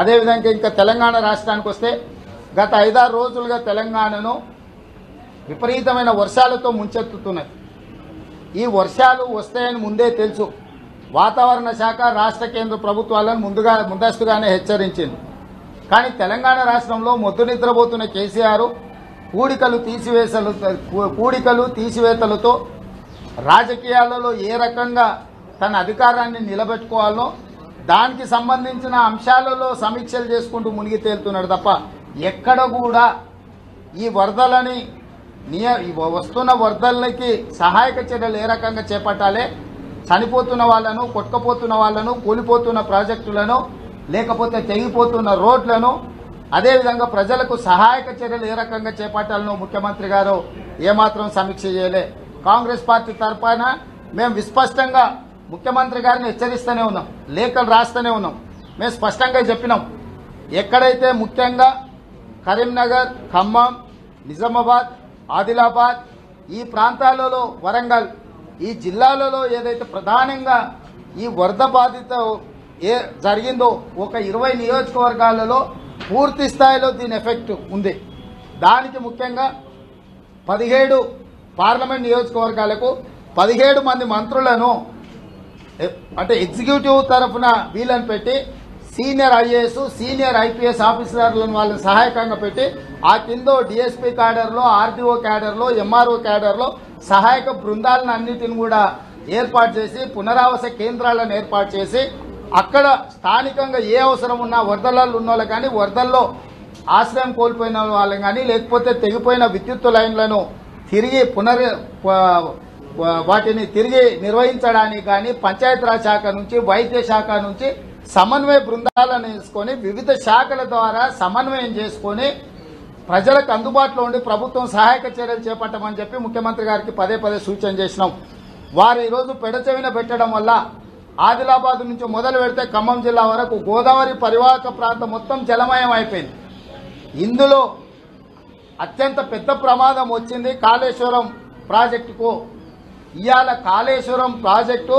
అదేవిధంగా ఇంకా తెలంగాణ రాష్ట్రానికి వస్తే గత 5-6 రోజులుగా తెలంగాణను విపరీతమైన వర్షాలతో ముంచెత్తుతున్నాయి. ఈ వర్షాలు వస్తాయని ముందే తెలుసు. వాతావరణ శాఖ రాష్ట్ర కేంద్ర ప్రభుత్వాలను ముందస్తుగానే హెచ్చరించింది. కానీ తెలంగాణ రాష్ట్రంలో మొద్దు నిద్రపోతున్న కేసీఆర్ కూడికలు తీసివేతలతో రాజకీయాలలో ఏ రకంగా తన అధికారాన్ని నిలబెట్టుకోవాలో దానికి సంబంధించిన అంశాలలో సమీక్షలు చేసుకుంటూ మునిగి తేలుతున్నాడు తప్ప ఎక్కడ కూడా ఈ వరదలని వస్తున్న వరదలకి సహాయక చర్యలు ఏ రకంగా చేపట్టాలి, చనిపోతున్న వాళ్ళను, కొట్టుకుపోతున్న వాళ్ళను, కూలిపోతున్న ప్రాజెక్టులను, లేకపోతే తెగిపోతున్న రోడ్లను, అదేవిధంగా ప్రజలకు సహాయక చర్యలు ఏ రకంగా చేపట్టాలనో ముఖ్యమంత్రి గారు ఏమాత్రం సమీక్ష చేయలే. కాంగ్రెస్ పార్టీ తరఫున మేము విస్పష్టంగా ముఖ్యమంత్రి గారిని హెచ్చరిస్తూనే ఉన్నాం, లేఖలు రాస్తూనే ఉన్నాం. మేము స్పష్టంగా చెప్పినాం, ఎక్కడైతే ముఖ్యంగా కరీంనగర్, ఖమ్మం, నిజామాబాద్, ఆదిలాబాద్ ఈ ప్రాంతాలలో, వరంగల్ ఈ జిల్లాలలో ఏదైతే ప్రధానంగా ఈ వరద బాధిత జరిగిందో ఒక 20 నియోజకవర్గాలలో పూర్తి స్థాయిలో దీని ఎఫెక్ట్ ఉంది. దానికి ముఖ్యంగా 17 పార్లమెంట్ నియోజకవర్గాలకు 17 మంది మంత్రులను అంటే ఎగ్జిక్యూటివ్ తరఫున వీళ్ళని పెట్టి సీనియర్ ఐఏఎస్, సీనియర్ ఐపీఎస్ ఆఫీసర్లను వాళ్ళని సహాయకంగా పెట్టి ఆ కింద డిఎస్పీ క్యాడర్లో, ఆర్డీఓ క్యాడర్లో, ఎంఆర్ఓ క్యాడర్లో సహాయక బృందాలను అన్నిటిని కూడా ఏర్పాటు చేసి పునరావాస కేంద్రాలను ఏర్పాటు చేసి అక్కడ స్థానికంగా ఏ అవసరం ఉన్నా వరదలలో ఉన్న వాళ్ళు కానీ, వరదల్లో ఆశ్రయం కోల్పోయిన వాళ్ళని కానీ, లేకపోతే తెగిపోయిన విద్యుత్ లైన్లను తిరిగి వాటిని తిరిగి నిర్వహించడానికి కానీ పంచాయతీరాజ్ శాఖ నుంచి, వైద్య శాఖ నుంచి సమన్వయ బృందాలను వేసుకొని వివిధ శాఖల ద్వారా సమన్వయం చేసుకొని ప్రజలకు అందుబాటులో ఉండి ప్రభుత్వం సహాయక చర్యలు చేపట్టమని చెప్పి ముఖ్యమంత్రి గారికి పదే సూచన చేసినాం. వారు ఈరోజు పెడచెవిన పెట్టడం వల్ల ఆదిలాబాద్ నుంచి మొదలు పెడితే ఖమ్మం జిల్లా వరకు గోదావరి పరివాహక ప్రాంతం మొత్తం జలమయం అయిపోయింది. ఇందులో అత్యంత పెద్ద ప్రమాదం వచ్చింది కాళేశ్వరం ప్రాజెక్టుకు. ఇవాళ కాళేశ్వరం ప్రాజెక్టు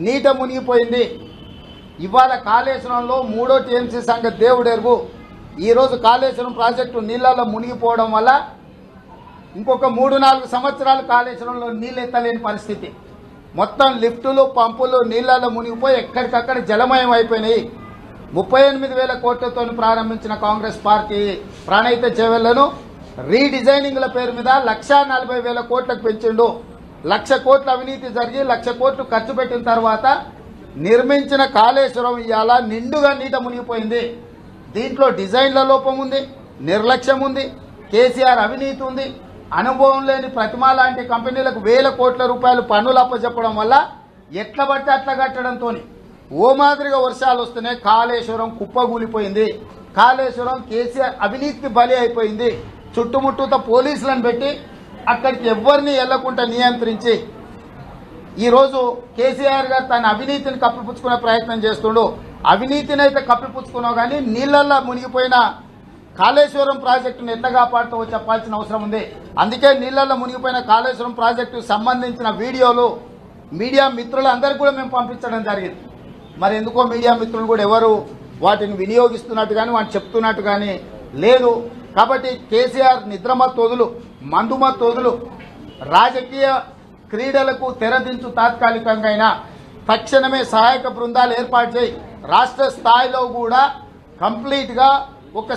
నీట మునిగిపోయింది. ఇవాళ కాళేశ్వరంలో 3వ టీఎంసీ సంగతి దేవుడెరుగు. ఈరోజు కాళేశ్వరం ప్రాజెక్టు నీళ్లలో మునిగిపోవడం వల్ల ఇంకొక 3-4 సంవత్సరాలు కాళేశ్వరంలో నీళ్ళు ఎత్తలేని పరిస్థితి. మొత్తం లిఫ్టులు, పంపులు నీళ్లలో మునిగిపోయి ఎక్కడికక్కడ జలమయం అయిపోయినాయి. 38,000 కోట్లతో ప్రారంభించిన కాంగ్రెస్ పార్టీ ప్రణయిత చేవెళ్లను రీడిజైనింగ్ల పేరు మీద 1,40,000 కోట్లకు పెంచిండు. 1,00,000 కోట్ల అవినీతి జరిగి 1,00,000 కోట్లు ఖర్చు పెట్టిన తర్వాత నిర్మించిన కాళేశ్వరం ఇవాళ నిండుగా నీట మునిగిపోయింది. దీంట్లో డిజైన్ల లోపం ఉంది, నిర్లక్ష్యం ఉంది, కేసీఆర్ అవినీతి ఉంది. అనుభవం లేని ప్రతిమా లాంటి కంపెనీలకు 1,000 కోట్ల రూపాయలు పన్నులు అప్పచెప్పడం వల్ల ఎట్ల బట్టి అట్లా కట్టడంతో ఓ మాదిరిగా వర్షాలు వస్తేనే కాళేశ్వరం కుప్పగూలిపోయింది. కాళేశ్వరం కేసీఆర్ అవినీతికి బలి అయిపోయింది. చుట్టుముట్టుతో పోలీసులను పెట్టి అక్కడికి ఎవరిని వెళ్లకుండా నియంత్రించి ఈరోజు కేసీఆర్ గారు తన అవినీతిని కప్పిపుచ్చుకునే ప్రయత్నం చేస్తుండు. అవినీతిని అయితే కప్పిపుచ్చుకున్నావు కానీ నీళ్లల్లో మునిగిపోయిన కాళేశ్వరం ప్రాజెక్టును ఎట్లా కాపాడుతావో చెప్పాల్సిన అవసరం ఉంది. అందుకే నీళ్లలో మునిగిపోయిన కాళేశ్వరం ప్రాజెక్టుకు సంబంధించిన వీడియోలు మీడియా మిత్రులందరికీ కూడా మేము పంపించడం జరిగింది. మరి ఎందుకో మీడియా మిత్రులు కూడా ఎవరు వాటిని వినియోగిస్తున్నట్టు కానీ వాటిని చెప్తున్నట్టు కానీ లేదు. కాబట్టి కేసీఆర్ నిద్రమత్తోదులు, మందుమత్తోదులు రాజకీయ క్రీడలకు తెరదించు. తాత్కాలికంగా తక్షణమే సహాయక బృందాలు ఏర్పాటు చేయి. రాష్ట్ర స్థాయిలో కూడా కంప్లీట్ గా ఒక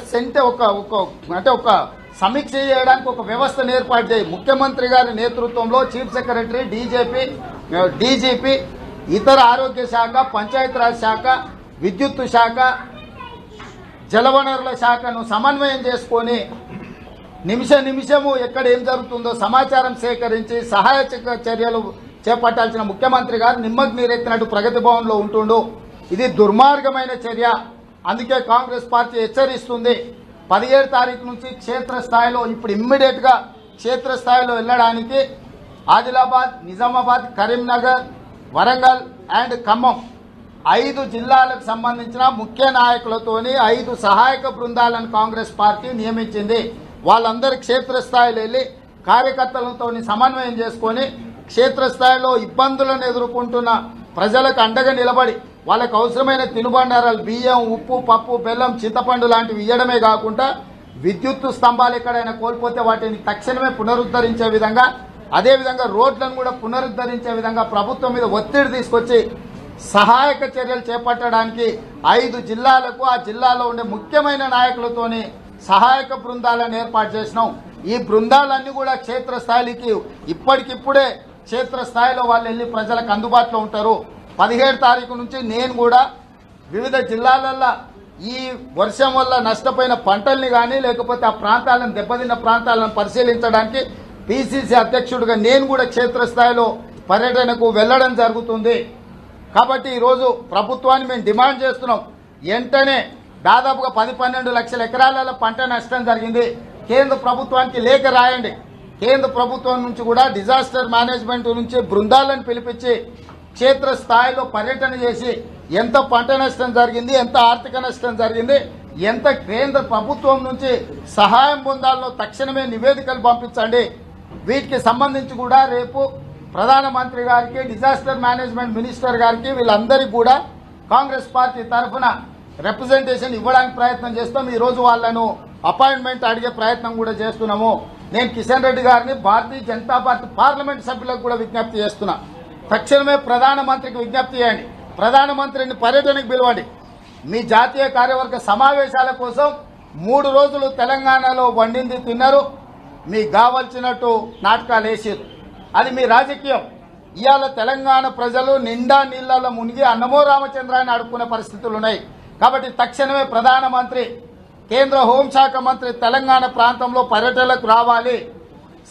సమీక్ష చేయడానికి ఒక వ్యవస్థను ఏర్పాటు చేయి. ముఖ్యమంత్రి గారి నేతృత్వంలో చీఫ్ సెక్రటరీ, డీజీపీ, ఇతర ఆరోగ్య శాఖ, పంచాయతీరాజ్ శాఖ, విద్యుత్ శాఖ, జలవనరుల శాఖను సమన్వయం చేసుకొని నిమిషము ఎక్కడ ఏం జరుగుతుందో సమాచారం సేకరించి సహాయక చర్యలు చేపట్టాల్సిన ముఖ్యమంత్రి గారు నిమ్మకు నీరెత్తినట్టు ప్రగతి భవన్ లో ఉంటుండు. ఇది దుర్మార్గమైన చర్య. అందుకే కాంగ్రెస్ పార్టీ హెచ్చరిస్తుంది. 17 తారీఖు నుంచి క్షేత్రస్థాయిలో ఇప్పుడు ఇమ్మీడియట్ గా క్షేత్రస్థాయిలో వెళ్లడానికి ఆదిలాబాద్, నిజామాబాద్, కరీంనగర్, వరంగల్ అండ్ ఖమ్మం 5 జిల్లాలకు సంబంధించిన ముఖ్య నాయకులతోని 5 సహాయక బృందాలను కాంగ్రెస్ పార్టీ నియమించింది. వాళ్ళందరూ క్షేత్రస్థాయిలో వెళ్లి కార్యకర్తలతో సమన్వయం చేసుకుని క్షేత్రస్థాయిలో ఇబ్బందులను ఎదుర్కొంటున్న ప్రజలకు అండగా నిలబడి వాళ్ళకు అవసరమైన తినుబండారాలు బియ్యం, ఉప్పు, పప్పు, బెల్లం, చింతపండు లాంటివి ఇవ్వడమే కాకుండా విద్యుత్ స్తంభాలు ఎక్కడైనా కోల్పోతే వాటిని తక్షణమే పునరుద్ధరించే విధంగా, అదేవిధంగా రోడ్లను కూడా పునరుద్ధరించే విధంగా ప్రభుత్వం మీద ఒత్తిడి తీసుకొచ్చి సహాయక చర్యలు చేపట్టడానికి 5 జిల్లాలకు ఆ జిల్లాలో ఉండే ముఖ్యమైన నాయకులతోని సహాయక బృందాలను ఏర్పాటు చేసినాం. ఈ బృందాలన్నీ కూడా క్షేత్రస్థాయికి ఇప్పటికిప్పుడే క్షేత్రస్థాయిలో వాళ్ళు వెళ్ళి ప్రజలకు అందుబాటులో ఉంటారు. 17 తారీఖు నుంచి నేను కూడా వివిధ జిల్లాలలో ఈ వర్షం వల్ల నష్టపోయిన పంటల్ని కానీ లేకపోతే ఆ ప్రాంతాలను దెబ్బతిన్న ప్రాంతాలను పరిశీలించడానికి పిసిసి అధ్యక్షుడిగా నేను కూడా క్షేత్రస్థాయిలో పర్యటనకు వెళ్లడం జరుగుతుంది. కాబట్టి ఈరోజు ప్రభుత్వాన్ని మేము డిమాండ్ చేస్తున్నాం, వెంటనే దాదాపుగా 10-12 లక్షల ఎకరాలలో పంట నష్టం జరిగింది. కేంద్ర ప్రభుత్వానికి లేఖ రాయండి. కేంద్ర ప్రభుత్వం నుంచి కూడా డిజాస్టర్ మేనేజ్మెంట్ నుంచి బృందాలను పిలిపించి క్షేత్రస్థాయిలో పర్యటన చేసి ఎంత పంట నష్టం జరిగింది, ఎంత ఆర్థిక నష్టం జరిగింది, ఎంత కేంద్ర ప్రభుత్వం నుంచి సహాయం పొందాలో తక్షణమే నివేదికలు పంపించండి. వీటికి సంబంధించి కూడా రేపు ప్రధానమంత్రి గారికి, డిజాస్టర్ మేనేజ్మెంట్ మినిస్టర్ గారికి వీళ్ళందరికీ కూడా కాంగ్రెస్ పార్టీ తరఫున రిప్రజెంటేషన్ ఇవ్వడానికి ప్రయత్నం చేస్తాం. ఈ రోజు వాళ్లను అపాయింట్మెంట్ అడిగే ప్రయత్నం కూడా చేస్తున్నాము. నేను కిషన్ రెడ్డి గారిని భారతీయ జనతా పార్టీ పార్లమెంట్ సభ్యులకు కూడా విజ్ఞప్తి చేస్తున్నా, తక్షణమే ప్రధానమంత్రికి విజ్ఞప్తి చేయండి, ప్రధానమంత్రిని పర్యటనకు పిలవండి. మీ జాతీయ కార్యవర్గ సమావేశాల కోసం 3 రోజులు తెలంగాణలో వండింది తిన్నారు, మీకు కావలసినట్టు నాటకాలు వేసారు. అది మీ రాజకీయం. ఇవాళ తెలంగాణ ప్రజలు నిండా నీళ్లలో మునిగి అన్నమో రామచంద్రాన్ని అడుక్కునే పరిస్థితులు ఉన్నాయి. కాబట్టి తక్షణమే ప్రధానమంత్రి, కేంద్ర హోంశాఖ మంత్రి తెలంగాణ ప్రాంతంలో పర్యటనకు రావాలి,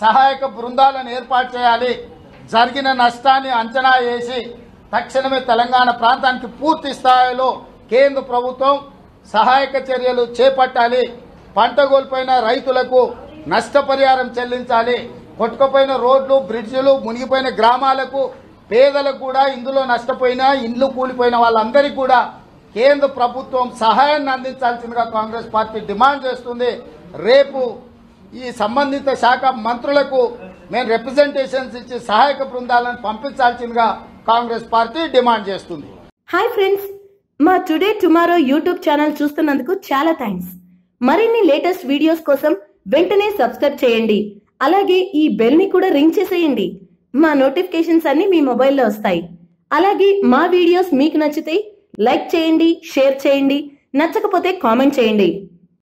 సహాయక బృందాలను ఏర్పాటు చేయాలి, జరిగిన నష్టాన్ని అంచనా వేసి తక్షణమే తెలంగాణ ప్రాంతానికి పూర్తి స్థాయిలో కేంద్ర ప్రభుత్వం సహాయక చర్యలు చేపట్టాలి. పంట కోల్పోయిన రైతులకు నష్టపరిహారం చెల్లించాలి. కొట్టుకుపోయిన రోడ్లు, బ్రిడ్జిలు, మునిగిపోయిన గ్రామాలకు, పేదలకు కూడా, ఇందులో నష్టపోయిన ఇండ్లు కూలిపోయిన వాళ్ళందరికీ కూడా కేంద్ర ప్రభుత్వం సహాయాన్ని అందించాల్సిందిగా కాంగ్రెస్ పార్టీ డిమాండ్ చేస్తుంది. రేపు ఈ సంబంధిత శాఖ మంత్రులకు మేము రిప్రజెంటేషన్స్ ఇచ్చి సహాయక బృందాలను పంపించాల్సిందిగా కాంగ్రెస్ పార్టీ డిమాండ్ చేస్తుంది. హాయ్ ఫ్రెండ్స్, మా టుడే టుమారో యూట్యూబ్ ఛానల్ చూస్తున్నందుకు చాలా థ్యాంక్స్. మరిన్ని లేటెస్ట్ వీడియోస్ కోసం వెంటనే సబ్స్క్రైబ్ చేయండి. అలాగే ఈ బెల్ ని కూడా రింగ్ చేసేయండి. మా నోటిఫికేషన్స్ అన్ని మీ మొబైల్లో వస్తాయి. అలాగే మా వీడియోస్ మీకు నచ్చితే లైక్ చేయండి, షేర్ చేయండి, నచ్చకపోతే కామెంట్ చేయండి.